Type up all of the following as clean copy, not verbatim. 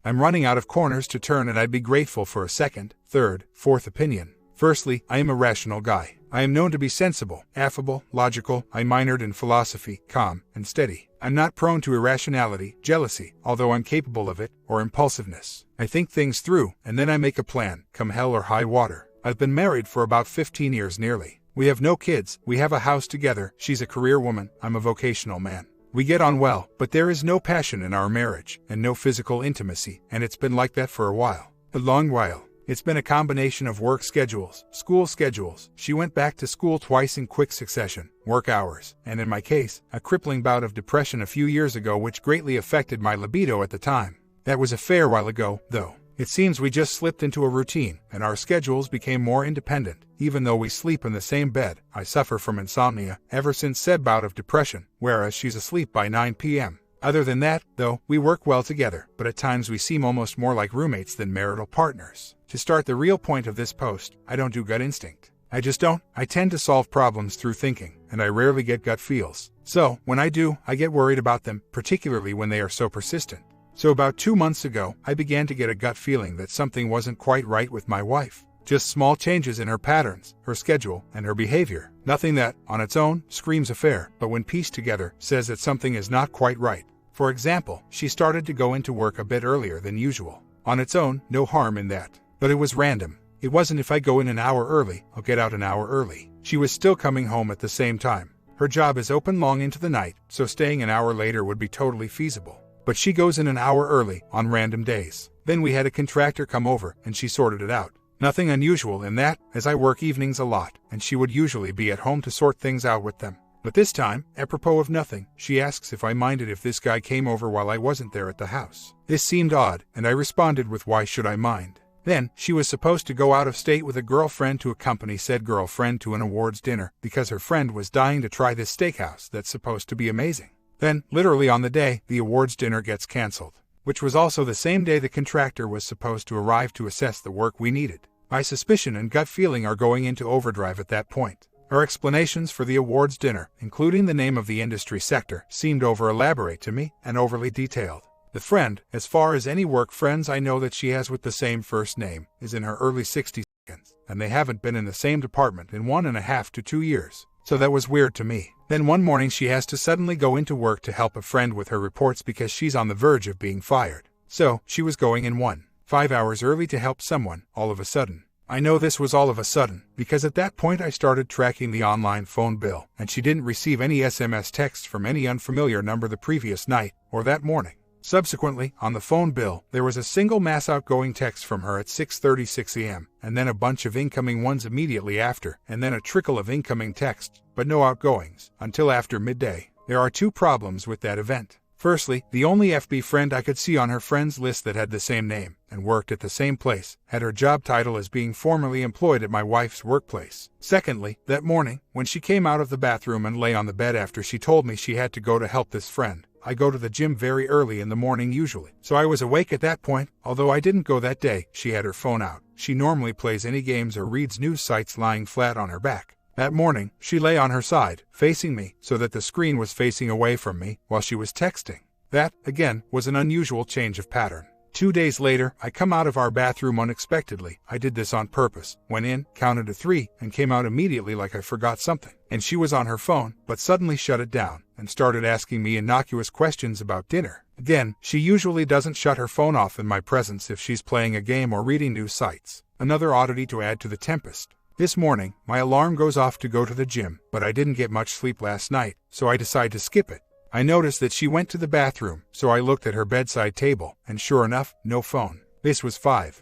I'm running out of corners to turn and I'd be grateful for a second, third, fourth opinion. Firstly, I am a rational guy. I am known to be sensible, affable, logical. I minored in philosophy, calm, and steady. I'm not prone to irrationality, jealousy, although I'm capable of it, or impulsiveness. I think things through, and then I make a plan, come hell or high water. I've been married for about 15 years nearly. We have no kids, we have a house together, she's a career woman, I'm a vocational man. We get on well, but there is no passion in our marriage, and no physical intimacy, and it's been like that for a while. A long while. It's been a combination of work schedules, school schedules. She went back to school twice in quick succession, work hours, and in my case, a crippling bout of depression a few years ago which greatly affected my libido at the time. That was a fair while ago, though. It seems we just slipped into a routine, and our schedules became more independent. Even though we sleep in the same bed, I suffer from insomnia ever since said bout of depression, whereas she's asleep by 9 p.m. Other than that, though, we work well together, but at times we seem almost more like roommates than marital partners. To start the real point of this post, I don't do gut instinct. I just don't. I tend to solve problems through thinking, and I rarely get gut feels. So, when I do, I get worried about them, particularly when they are so persistent. So about 2 months ago, I began to get a gut feeling that something wasn't quite right with my wife. Just small changes in her patterns, her schedule, and her behavior. Nothing that, on its own, screams affair, but when pieced together, says that something is not quite right. For example, she started to go into work a bit earlier than usual. On its own, no harm in that. But it was random. It wasn't if I go in an hour early, I'll get out an hour early. She was still coming home at the same time. Her job is open long into the night, so staying an hour later would be totally feasible. But she goes in an hour early, on random days. Then we had a contractor come over, and she sorted it out. Nothing unusual in that, as I work evenings a lot, and she would usually be at home to sort things out with them. But this time, apropos of nothing, she asks if I minded if this guy came over while I wasn't there at the house. This seemed odd, and I responded with why should I mind? Then, she was supposed to go out of state with a girlfriend to accompany said girlfriend to an awards dinner, because her friend was dying to try this steakhouse that's supposed to be amazing. Then, literally on the day, the awards dinner gets cancelled, which was also the same day the contractor was supposed to arrive to assess the work we needed. My suspicion and gut feeling are going into overdrive at that point. Her explanations for the awards dinner, including the name of the industry sector, seemed over-elaborate to me and overly detailed. The friend, as far as any work friends I know that she has with the same first name, is in her early 60s, and they haven't been in the same department in 1.5 to 2 years. So that was weird to me. Then one morning she has to suddenly go into work to help a friend with her reports because she's on the verge of being fired. So, she was going in 1.5 hours early to help someone, all of a sudden. I know this was all of a sudden, because at that point I started tracking the online phone bill, and she didn't receive any SMS texts from any unfamiliar number the previous night, or that morning. Subsequently, on the phone bill, there was a single mass outgoing text from her at 6:36 a.m., and then a bunch of incoming ones immediately after, and then a trickle of incoming texts, but no outgoings, until after midday. There are 2 problems with that event. Firstly, the only FB friend I could see on her friends list that had the same name, and worked at the same place, had her job title as being formerly employed at my wife's workplace. Secondly, that morning, when she came out of the bathroom and lay on the bed after she told me she had to go to help this friend, I go to the gym very early in the morning usually, so I was awake at that point. Although I didn't go that day, she had her phone out. She normally plays any games or reads news sites lying flat on her back. That morning, she lay on her side, facing me, so that the screen was facing away from me, while she was texting. That, again, was an unusual change of pattern. 2 days later, I come out of our bathroom unexpectedly. I did this on purpose. Went in, counted to 3, and came out immediately like I forgot something. And she was on her phone, but suddenly shut it down, and started asking me innocuous questions about dinner. Again, she usually doesn't shut her phone off in my presence if she's playing a game or reading news sites. Another oddity to add to the tempest. This morning, my alarm goes off to go to the gym, but I didn't get much sleep last night, so I decide to skip it. I noticed that she went to the bathroom, so I looked at her bedside table, and sure enough, no phone. This was 5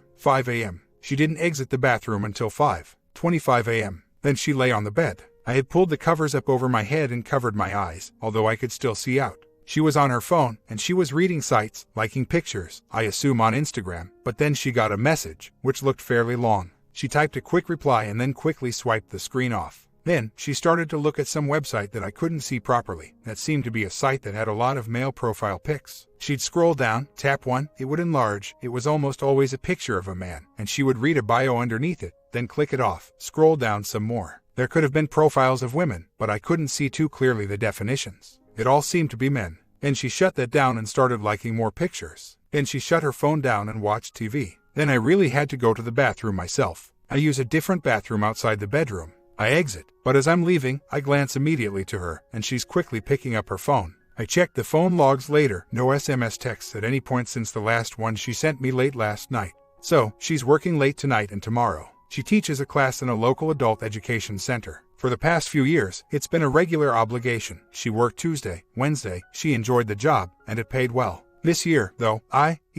a.m. She didn't exit the bathroom until 5:25 a.m. Then she lay on the bed. I had pulled the covers up over my head and covered my eyes, although I could still see out. She was on her phone, and she was reading sites, liking pictures, I assume on Instagram, but then she got a message, which looked fairly long. She typed a quick reply and then quickly swiped the screen off. Then, she started to look at some website that I couldn't see properly, that seemed to be a site that had a lot of male profile pics. She'd scroll down, tap one, it would enlarge, it was almost always a picture of a man, and she would read a bio underneath it, then click it off, scroll down some more. There could have been profiles of women, but I couldn't see too clearly the definitions. It all seemed to be men. Then she shut that down and started liking more pictures. Then she shut her phone down and watched TV. Then I really had to go to the bathroom myself. I use a different bathroom outside the bedroom. I exit, but as I'm leaving, I glance immediately to her, and she's quickly picking up her phone. I checked the phone logs later, no SMS texts at any point since the last one she sent me late last night. So, she's working late tonight and tomorrow. She teaches a class in a local adult education center. For the past few years, it's been a regular obligation. She worked Tuesday, Wednesday, she enjoyed the job, and it paid well. This year, though,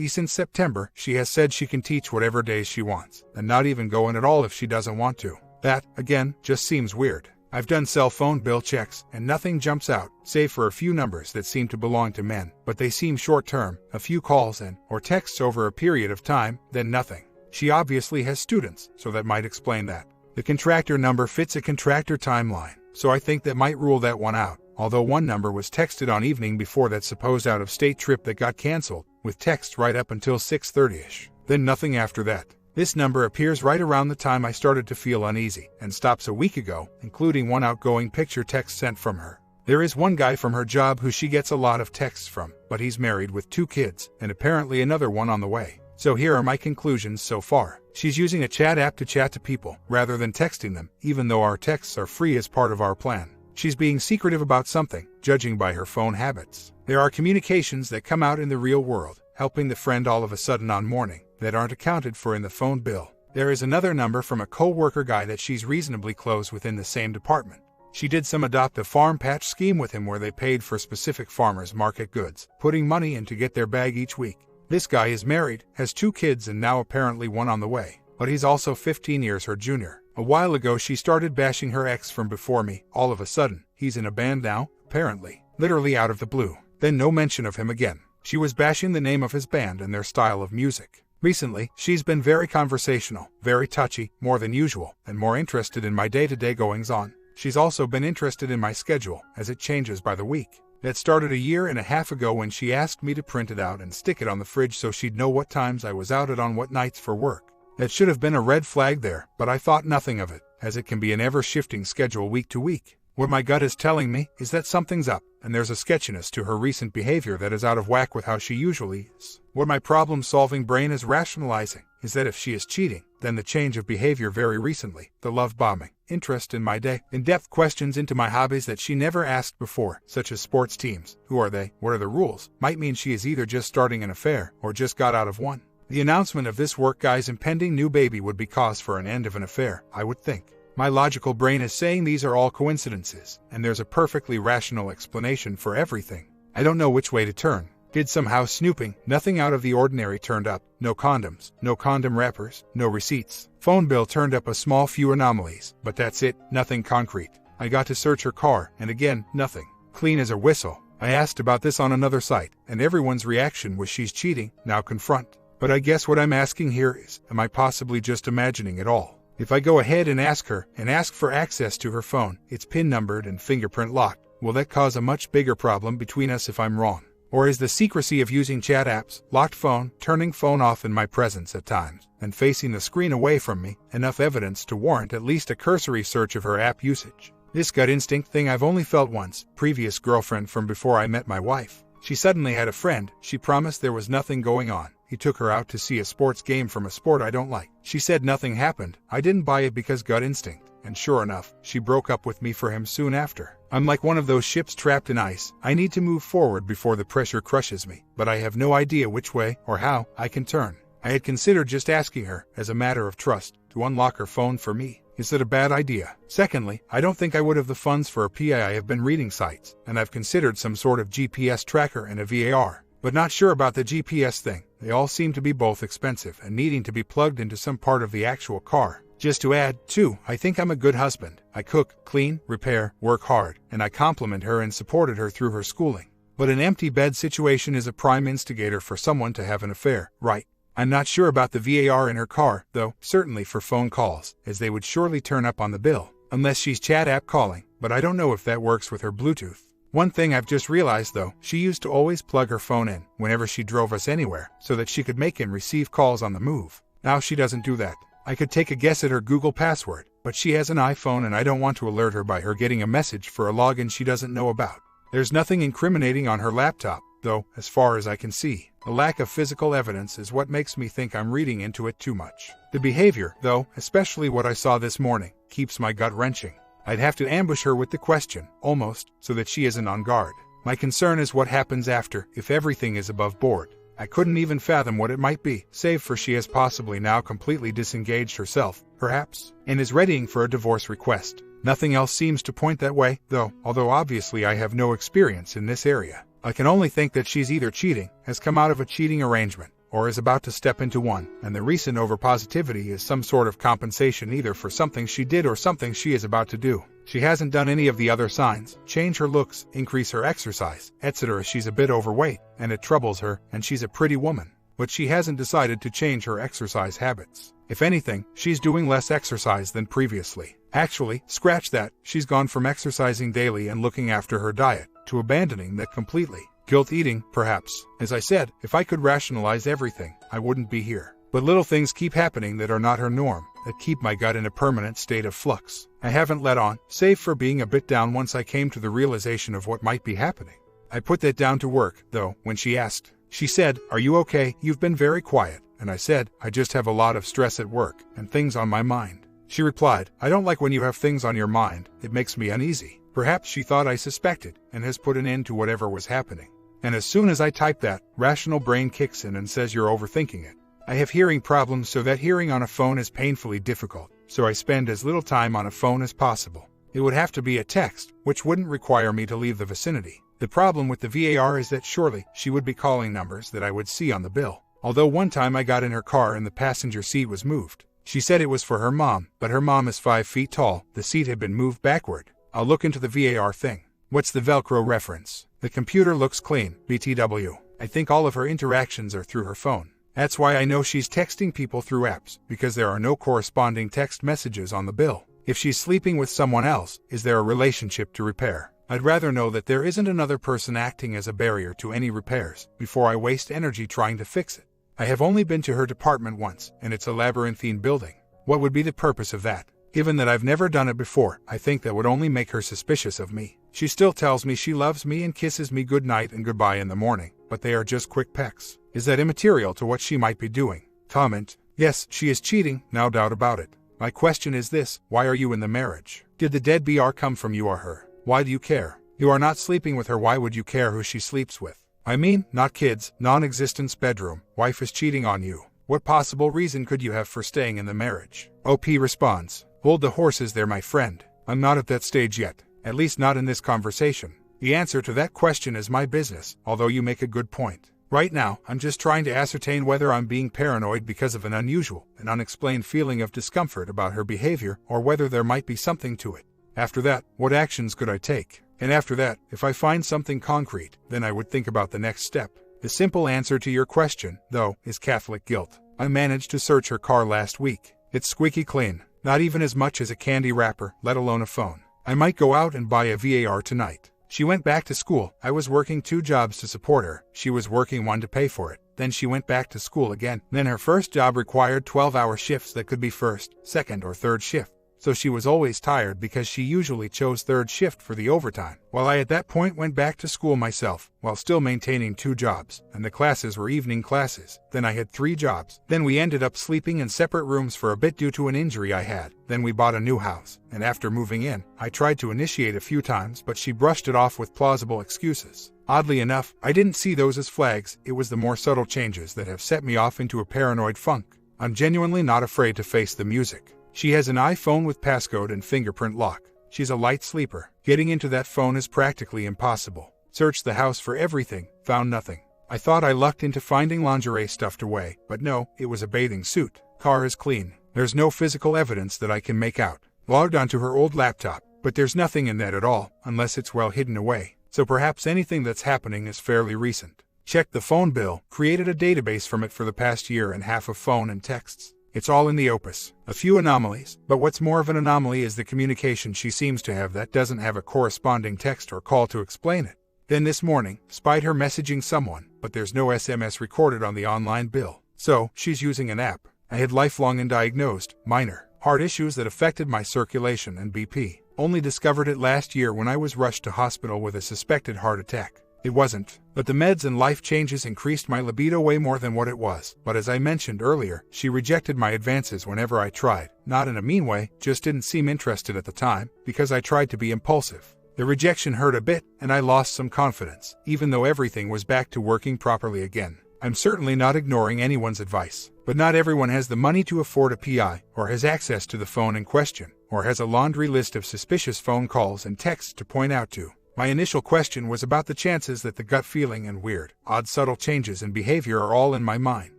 since September, she has said she can teach whatever days she wants, and not even go in at all if she doesn't want to. That, again, just seems weird. I've done cell phone bill checks, and nothing jumps out, save for a few numbers that seem to belong to men, but they seem short-term, a few calls or texts over a period of time, then nothing. She obviously has students, so that might explain that. The contractor number fits a contractor timeline, so I think that might rule that one out, although one number was texted on evening before that supposed out-of-state trip that got canceled, with text right up until 6:30ish. Then nothing after that. This number appears right around the time I started to feel uneasy, and stops a week ago, including one outgoing picture text sent from her. There is one guy from her job who she gets a lot of texts from, but he's married with 2 kids, and apparently another one on the way. So here are my conclusions so far. She's using a chat app to chat to people, rather than texting them, even though our texts are free as part of our plan. She's being secretive about something, judging by her phone habits. There are communications that come out in the real world, helping the friend all of a sudden on morning, that aren't accounted for in the phone bill. There is another number from a co-worker guy that she's reasonably close within the same department. She did some adopt a farm patch scheme with him where they paid for specific farmers market goods, putting money in to get their bag each week. This guy is married, has 2 kids and now apparently one on the way, but he's also 15 years her junior. A while ago she started bashing her ex from before me. All of a sudden, he's in a band now, apparently, literally out of the blue. Then no mention of him again. She was bashing the name of his band and their style of music. Recently, she's been very conversational, very touchy, more than usual, and more interested in my day-to-day goings-on. She's also been interested in my schedule, as it changes by the week. That started 1.5 years ago when she asked me to print it out and stick it on the fridge so she'd know what times I was out at on what nights for work. That should have been a red flag there, but I thought nothing of it, as it can be an ever-shifting schedule week to week. What my gut is telling me is that something's up, and there's a sketchiness to her recent behavior that is out of whack with how she usually is. What my problem-solving brain is rationalizing is that if she is cheating, then the change of behavior very recently, the love bombing, interest in my day, in-depth questions into my hobbies that she never asked before, such as sports teams, who are they, what are the rules, might mean she is either just starting an affair or just got out of one. The announcement of this work guy's impending new baby would be cause for an end of an affair, I would think. My logical brain is saying these are all coincidences, and there's a perfectly rational explanation for everything. I don't know which way to turn. Did some house snooping, nothing out of the ordinary turned up, no condoms, no condom wrappers, no receipts. Phone bill turned up a small few anomalies, but that's it, nothing concrete. I got to search her car, and again, nothing. Clean as a whistle. I asked about this on another site, and everyone's reaction was she's cheating, now confront. But I guess what I'm asking here is, am I possibly just imagining it all? If I go ahead and ask her, and ask for access to her phone, it's PIN numbered and fingerprint locked, will that cause a much bigger problem between us if I'm wrong? Or is the secrecy of using chat apps, locked phone, turning phone off in my presence at times, and facing the screen away from me, enough evidence to warrant at least a cursory search of her app usage? This gut instinct thing I've only felt once, previous girlfriend from before I met my wife. She suddenly had a friend, she promised there was nothing going on. He took her out to see a sports game from a sport I don't like. She said nothing happened. I didn't buy it because gut instinct. And sure enough, she broke up with me for him soon after. I'm like one of those ships trapped in ice. I need to move forward before the pressure crushes me, but I have no idea which way, or how, I can turn. I had considered just asking her, as a matter of trust, to unlock her phone for me. Is that a bad idea? Secondly, I don't think I would have the funds for a PI. I have been reading sites, and I've considered some sort of GPS tracker and a VAR. But not sure about the GPS thing. They all seem to be both expensive and needing to be plugged into some part of the actual car. Just to add, too, I think I'm a good husband. I cook, clean, repair, work hard, and I compliment her and supported her through her schooling. But an empty bed situation is a prime instigator for someone to have an affair, right? I'm not sure about the VAR in her car, though, certainly for phone calls, as they would surely turn up on the bill, unless she's chat app calling, but I don't know if that works with her Bluetooth. One thing I've just realized though, she used to always plug her phone in whenever she drove us anywhere so that she could make him receive calls on the move. Now she doesn't do that. I could take a guess at her Google password, but she has an iPhone and I don't want to alert her by her getting a message for a login she doesn't know about. There's nothing incriminating on her laptop, though, as far as I can see. The lack of physical evidence is what makes me think I'm reading into it too much. The behavior, though, especially what I saw this morning, keeps my gut wrenching. I'd have to ambush her with the question, almost, so that she isn't on guard. My concern is what happens after, if everything is above board. I couldn't even fathom what it might be, save for she has possibly now completely disengaged herself, perhaps, and is readying for a divorce request. Nothing else seems to point that way, though, although obviously I have no experience in this area. I can only think that she's either cheating, has come out of a cheating arrangement, or is about to step into one, and the recent overpositivity is some sort of compensation either for something she did or something she is about to do. She hasn't done any of the other signs, change her looks, increase her exercise, etc. She's a bit overweight, and it troubles her, and she's a pretty woman. But she hasn't decided to change her exercise habits. If anything, she's doing less exercise than previously. Actually, scratch that, she's gone from exercising daily and looking after her diet, to abandoning that completely. Guilt eating, perhaps. As I said, if I could rationalize everything, I wouldn't be here. But little things keep happening that are not her norm, that keep my gut in a permanent state of flux. I haven't let on, save for being a bit down once I came to the realization of what might be happening. I put that down to work, though, when she asked. She said, "Are you okay? You've been very quiet." And I said, "I just have a lot of stress at work, and things on my mind." She replied, "I don't like when you have things on your mind, it makes me uneasy." Perhaps she thought I suspected, and has put an end to whatever was happening. And as soon as I type that, rational brain kicks in and says you're overthinking it. I have hearing problems, so that hearing on a phone is painfully difficult, so I spend as little time on a phone as possible. It would have to be a text, which wouldn't require me to leave the vicinity. The problem with the VAR is that surely she would be calling numbers that I would see on the bill. Although one time I got in her car and the passenger seat was moved. She said it was for her mom, but her mom is 5 feet tall, the seat had been moved backward. I'll look into the VAR thing. What's the Velcro reference? The computer looks clean, BTW. I think all of her interactions are through her phone. That's why I know she's texting people through apps, because there are no corresponding text messages on the bill. If she's sleeping with someone else, is there a relationship to repair? I'd rather know that there isn't another person acting as a barrier to any repairs, before I waste energy trying to fix it. I have only been to her department once, and it's a labyrinthine building. What would be the purpose of that? Given that I've never done it before, I think that would only make her suspicious of me. She still tells me she loves me and kisses me goodnight and goodbye in the morning, but they are just quick pecks. Is that immaterial to what she might be doing? Comment: yes, she is cheating, no doubt about it. My question is this: why are you in the marriage? Did the dead BR come from you or her? Why do you care? You are not sleeping with her, why would you care who she sleeps with? I mean, not kids, non-existence bedroom, wife is cheating on you. What possible reason could you have for staying in the marriage? OP responds: hold the horses there, my friend. I'm not at that stage yet, at least not in this conversation. The answer to that question is my business, although you make a good point. Right now, I'm just trying to ascertain whether I'm being paranoid because of an unusual and unexplained feeling of discomfort about her behavior, or whether there might be something to it. After that, what actions could I take? And after that, if I find something concrete, then I would think about the next step. The simple answer to your question, though, is Catholic guilt. I managed to search her car last week. It's squeaky clean, not even as much as a candy wrapper, let alone a phone. I might go out and buy a VAR tonight. She went back to school. I was working 2 jobs to support her. She was working 1 to pay for it. Then she went back to school again. Then her first job required 12-hour shifts that could be first, second, or third shift. So she was always tired because she usually chose third shift for the overtime. While I at that point went back to school myself, while still maintaining 2 jobs, and the classes were evening classes. Then I had 3 jobs. Then we ended up sleeping in separate rooms for a bit due to an injury I had. Then we bought a new house, and after moving in, I tried to initiate a few times, but she brushed it off with plausible excuses. Oddly enough, I didn't see those as flags. It was the more subtle changes that have set me off into a paranoid funk. I'm genuinely not afraid to face the music. She has an iPhone with passcode and fingerprint lock. She's a light sleeper. Getting into that phone is practically impossible. Searched the house for everything, found nothing. I thought I lucked into finding lingerie stuffed away, but no, it was a bathing suit. Car is clean. There's no physical evidence that I can make out. Logged onto her old laptop, but there's nothing in that at all, unless it's well hidden away. So perhaps anything that's happening is fairly recent. Checked the phone bill, created a database from it for the past year and half of phone and texts. It's all in the opus. A few anomalies, but what's more of an anomaly is the communication she seems to have that doesn't have a corresponding text or call to explain it. Then this morning, spied her messaging someone, but there's no SMS recorded on the online bill. So, she's using an app. I had lifelong undiagnosed, minor, heart issues that affected my circulation and BP. Only discovered it last year when I was rushed to hospital with a suspected heart attack. It wasn't. But the meds and life changes increased my libido way more than what it was. But as I mentioned earlier, she rejected my advances whenever I tried. Not in a mean way, just didn't seem interested at the time, because I tried to be impulsive. The rejection hurt a bit, and I lost some confidence, even though everything was back to working properly again. I'm certainly not ignoring anyone's advice, but not everyone has the money to afford a PI, or has access to the phone in question, or has a laundry list of suspicious phone calls and texts to point out to. My initial question was about the chances that the gut feeling and weird, odd subtle changes in behavior are all in my mind.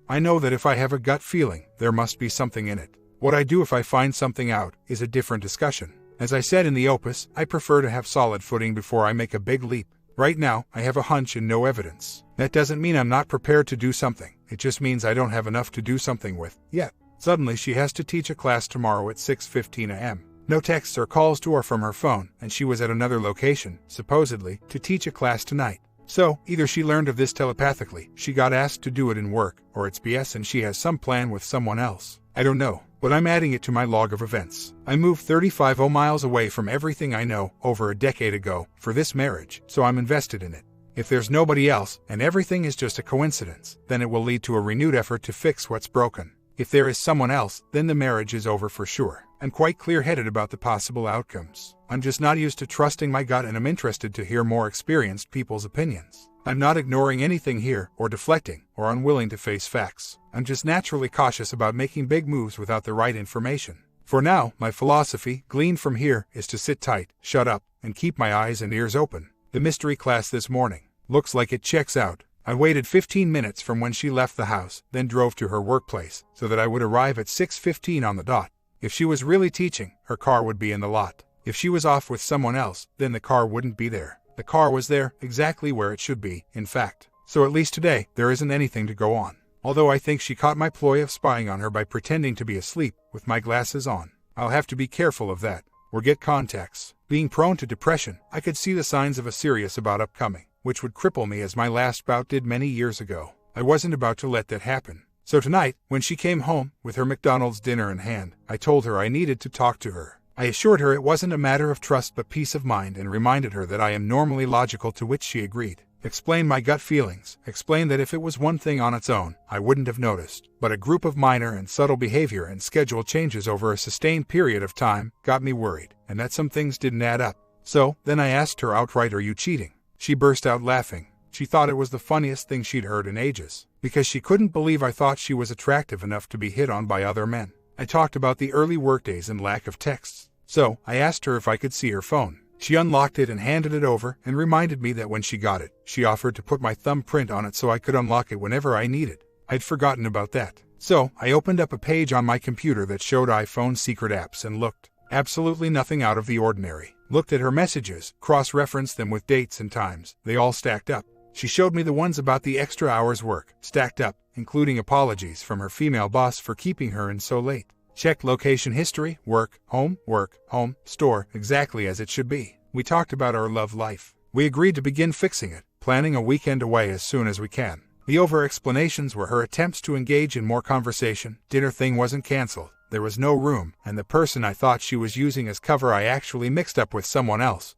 I know that if I have a gut feeling, there must be something in it. What I do if I find something out is a different discussion. As I said in the opus, I prefer to have solid footing before I make a big leap. Right now, I have a hunch and no evidence. That doesn't mean I'm not prepared to do something. It just means I don't have enough to do something with yet. Suddenly she has to teach a class tomorrow at 6:15 a.m. No texts or calls to her from her phone, and she was at another location, supposedly, to teach a class tonight. So, either she learned of this telepathically, she got asked to do it in work, or it's BS and she has some plan with someone else. I don't know, but I'm adding it to my log of events. I moved 35 miles away from everything I know, over a decade ago, for this marriage, so I'm invested in it. If there's nobody else, and everything is just a coincidence, then it will lead to a renewed effort to fix what's broken. If there is someone else, then the marriage is over for sure. I'm quite clear-headed about the possible outcomes. I'm just not used to trusting my gut, and I'm interested to hear more experienced people's opinions. I'm not ignoring anything here, or deflecting, or unwilling to face facts. I'm just naturally cautious about making big moves without the right information. For now, my philosophy, gleaned from here, is to sit tight, shut up, and keep my eyes and ears open. The mystery class this morning. Looks like it checks out. I waited 15 minutes from when she left the house, then drove to her workplace, so that I would arrive at 6:15 on the dot. If she was really teaching, her car would be in the lot. If she was off with someone else, then the car wouldn't be there. The car was there, exactly where it should be, in fact. So at least today, there isn't anything to go on. Although I think she caught my ploy of spying on her by pretending to be asleep, with my glasses on. I'll have to be careful of that, or get contacts. Being prone to depression, I could see the signs of a serious about upcoming, which would cripple me as my last bout did many years ago. I wasn't about to let that happen. So tonight, when she came home, with her McDonald's dinner in hand, I told her I needed to talk to her. I assured her it wasn't a matter of trust but peace of mind, and reminded her that I am normally logical, to which she agreed. Explained my gut feelings, explained that if it was one thing on its own, I wouldn't have noticed, but a group of minor and subtle behavior and schedule changes over a sustained period of time got me worried, and that some things didn't add up. So, then I asked her outright, "Are you cheating?" She burst out laughing. She thought it was the funniest thing she'd heard in ages, because she couldn't believe I thought she was attractive enough to be hit on by other men. I talked about the early workdays and lack of texts, so I asked her if I could see her phone. She unlocked it and handed it over, and reminded me that when she got it, she offered to put my thumbprint on it so I could unlock it whenever I needed. I'd forgotten about that. So, I opened up a page on my computer that showed iPhone's secret apps and looked. Absolutely nothing out of the ordinary. Looked at her messages, cross-referenced them with dates and times. They all stacked up. She showed me the ones about the extra hours work, stacked up, including apologies from her female boss for keeping her in so late. Checked location history, work, home, store, exactly as it should be. We talked about our love life. We agreed to begin fixing it, planning a weekend away as soon as we can. The over-explanations were her attempts to engage in more conversation. Dinner thing wasn't cancelled. There was no room, and the person I thought she was using as cover I actually mixed up with someone else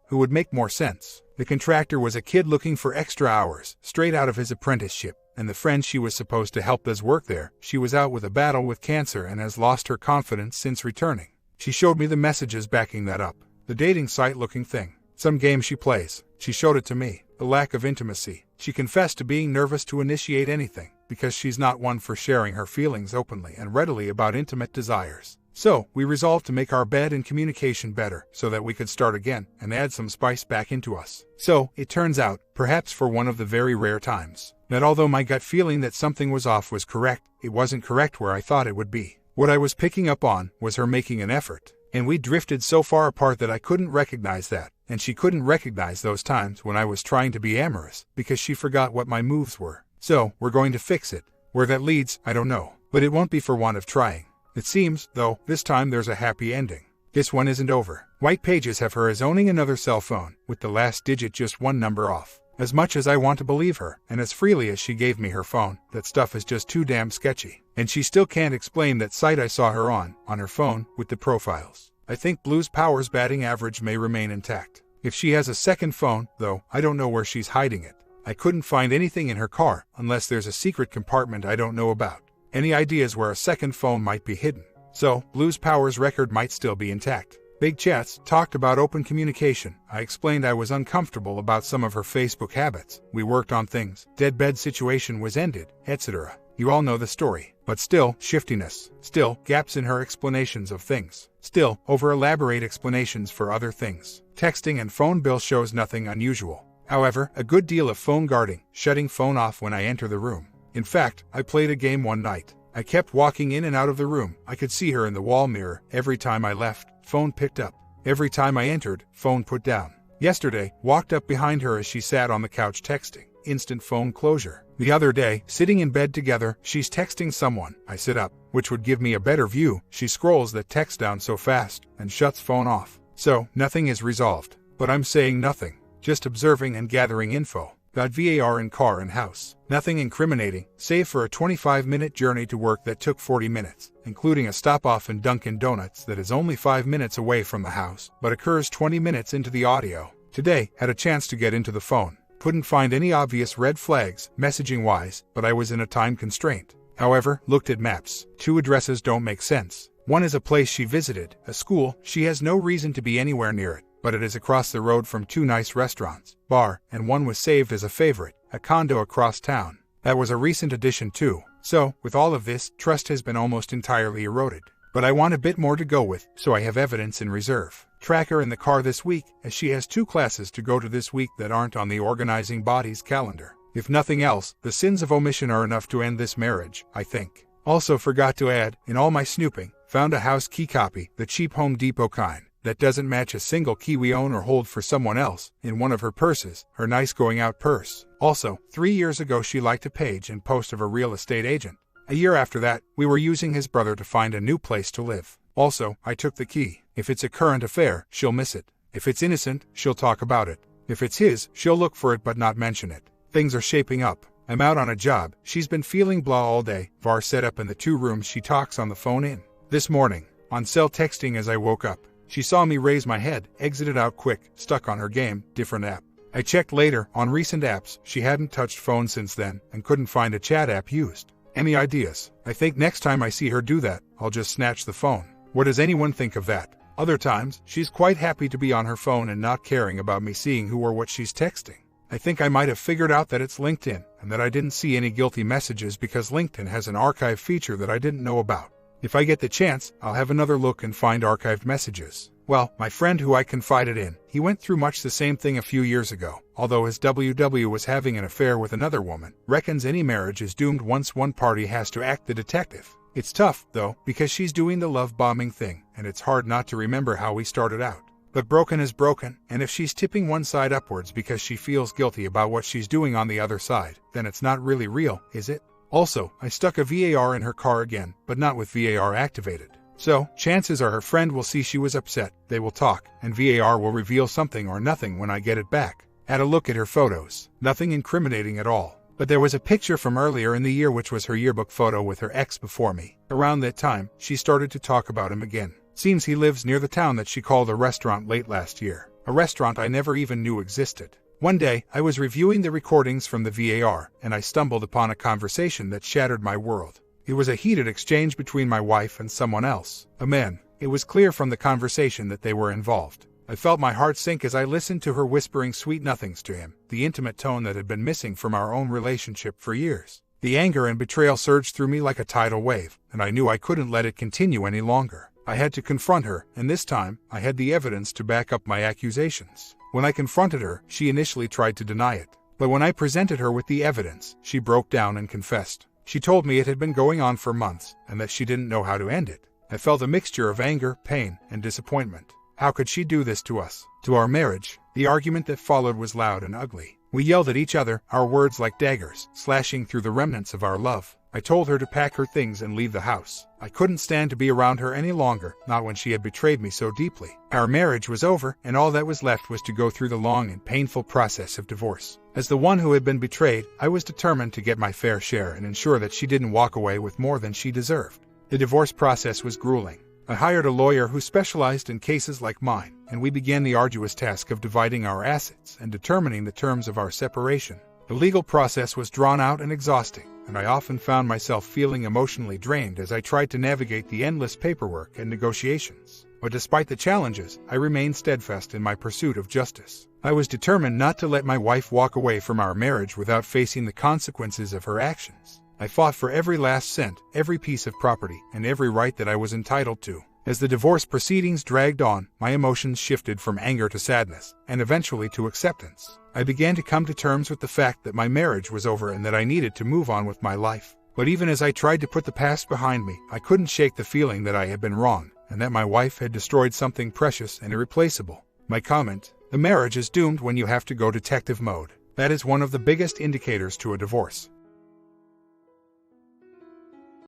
who would make more sense. The contractor was a kid looking for extra hours, straight out of his apprenticeship, and the friend she was supposed to help does work there. She was out with a battle with cancer and has lost her confidence since returning. She showed me the messages backing that up. The dating site looking thing. Some game she plays. She showed it to me. The lack of intimacy. She confessed to being nervous to initiate anything, because she's not one for sharing her feelings openly and readily about intimate desires. So, we resolved to make our bed and communication better, so that we could start again, and add some spice back into us. So, it turns out, perhaps for one of the very rare times, that although my gut feeling that something was off was correct, it wasn't correct where I thought it would be. What I was picking up on was her making an effort, and we drifted so far apart that I couldn't recognize that, and she couldn't recognize those times when I was trying to be amorous, because she forgot what my moves were. So, we're going to fix it. Where that leads, I don't know, but it won't be for want of trying. It seems, though, this time there's a happy ending. This one isn't over. White pages have her as owning another cell phone, with the last digit just one number off. As much as I want to believe her, and as freely as she gave me her phone, that stuff is just too damn sketchy. And she still can't explain that site I saw her on her phone, with the profiles. I think Blue's Power's batting average may remain intact. If she has a second phone, though, I don't know where she's hiding it. I couldn't find anything in her car, unless there's a secret compartment I don't know about. Any ideas where a second phone might be hidden? So, Blues Power's record might still be intact. Big Chats talked about open communication. I explained I was uncomfortable about some of her Facebook habits. We worked on things. Deadbed situation was ended, etc. You all know the story. But still, shiftiness. Still, gaps in her explanations of things. Still, over-elaborate explanations for other things. Texting and phone bill shows nothing unusual. However, a good deal of phone guarding, shutting phone off when I enter the room. In fact, I played a game one night. I kept walking in and out of the room. I could see her in the wall mirror. Every time I left, phone picked up. Every time I entered, phone put down. Yesterday, walked up behind her as she sat on the couch texting. Instant phone closure. The other day, sitting in bed together, she's texting someone. I sit up, which would give me a better view. She scrolls that text down so fast and shuts phone off. So, nothing is resolved. But I'm saying nothing. Just observing and gathering info. Got VAR in car and house. Nothing incriminating, save for a 25-minute journey to work that took 40 minutes, including a stop-off in Dunkin' Donuts that is only 5 minutes away from the house, but occurs 20 minutes into the audio. Today, had a chance to get into the phone. Couldn't find any obvious red flags, messaging-wise, but I was in a time constraint. However, looked at maps. 2 addresses don't make sense. One is a place she visited, a school. She has no reason to be anywhere near it, but it is across the road from 2 nice restaurants, bar, and one was saved as a favorite, a condo across town. That was a recent addition too. So, with all of this, trust has been almost entirely eroded. But I want a bit more to go with, so I have evidence in reserve. Track her in the car this week, as she has 2 classes to go to this week that aren't on the organizing body's calendar. If nothing else, the sins of omission are enough to end this marriage, I think. Also forgot to add, in all my snooping, found a house key copy, the cheap Home Depot kind, that doesn't match a single key we own or hold for someone else, in one of her purses, her nice going out purse. Also, 3 years ago she liked a page and post of a real estate agent. A year after that, we were using his brother to find a new place to live. Also, I took the key. If it's a current affair, she'll miss it. If it's innocent, she'll talk about it. If it's his, she'll look for it but not mention it. Things are shaping up. I'm out on a job. She's been feeling blah all day. VAR set up in the 2 rooms she talks on the phone in. This morning, on cell texting as I woke up. She saw me raise my head, exited out quick, stuck on her game, different app. I checked later, on recent apps, she hadn't touched phone since then, and couldn't find a chat app used. Any ideas? I think next time I see her do that, I'll just snatch the phone. What does anyone think of that? Other times, she's quite happy to be on her phone and not caring about me seeing who or what she's texting. I think I might have figured out that it's LinkedIn, and that I didn't see any guilty messages because LinkedIn has an archive feature that I didn't know about. If I get the chance, I'll have another look and find archived messages. Well, my friend who I confided in, he went through much the same thing a few years ago, although his WW was having an affair with another woman, reckons any marriage is doomed once one party has to act the detective. It's tough, though, because she's doing the love bombing thing, and it's hard not to remember how we started out. But broken is broken, and if she's tipping one side upwards because she feels guilty about what she's doing on the other side, then it's not really real, is it? Also, I stuck a VAR in her car again, but not with VAR activated. So, chances are her friend will see she was upset, they will talk, and VAR will reveal something or nothing when I get it back. Had a look at her photos. Nothing incriminating at all. But there was a picture from earlier in the year which was her yearbook photo with her ex before me. Around that time, she started to talk about him again. Seems he lives near the town that she called a restaurant late last year. A restaurant I never even knew existed. One day, I was reviewing the recordings from the VAR, and I stumbled upon a conversation that shattered my world. It was a heated exchange between my wife and someone else, a man. It was clear from the conversation that they were involved. I felt my heart sink as I listened to her whispering sweet nothings to him, the intimate tone that had been missing from our own relationship for years. The anger and betrayal surged through me like a tidal wave, and I knew I couldn't let it continue any longer. I had to confront her, and this time, I had the evidence to back up my accusations. When I confronted her, she initially tried to deny it. But when I presented her with the evidence, she broke down and confessed. She told me it had been going on for months, and that she didn't know how to end it. I felt a mixture of anger, pain, and disappointment. How could she do this to us? To our marriage? The argument that followed was loud and ugly. We yelled at each other, our words like daggers, slashing through the remnants of our love. I told her to pack her things and leave the house. I couldn't stand to be around her any longer, not when she had betrayed me so deeply. Our marriage was over, and all that was left was to go through the long and painful process of divorce. As the one who had been betrayed, I was determined to get my fair share and ensure that she didn't walk away with more than she deserved. The divorce process was grueling. I hired a lawyer who specialized in cases like mine, and we began the arduous task of dividing our assets and determining the terms of our separation. The legal process was drawn out and exhausting, and I often found myself feeling emotionally drained as I tried to navigate the endless paperwork and negotiations. But despite the challenges, I remained steadfast in my pursuit of justice. I was determined not to let my wife walk away from our marriage without facing the consequences of her actions. I fought for every last cent, every piece of property, and every right that I was entitled to. As the divorce proceedings dragged on, my emotions shifted from anger to sadness, and eventually to acceptance. I began to come to terms with the fact that my marriage was over and that I needed to move on with my life. But even as I tried to put the past behind me, I couldn't shake the feeling that I had been wrong, and that my wife had destroyed something precious and irreplaceable. My comment: the marriage is doomed when you have to go detective mode. That is one of the biggest indicators to a divorce.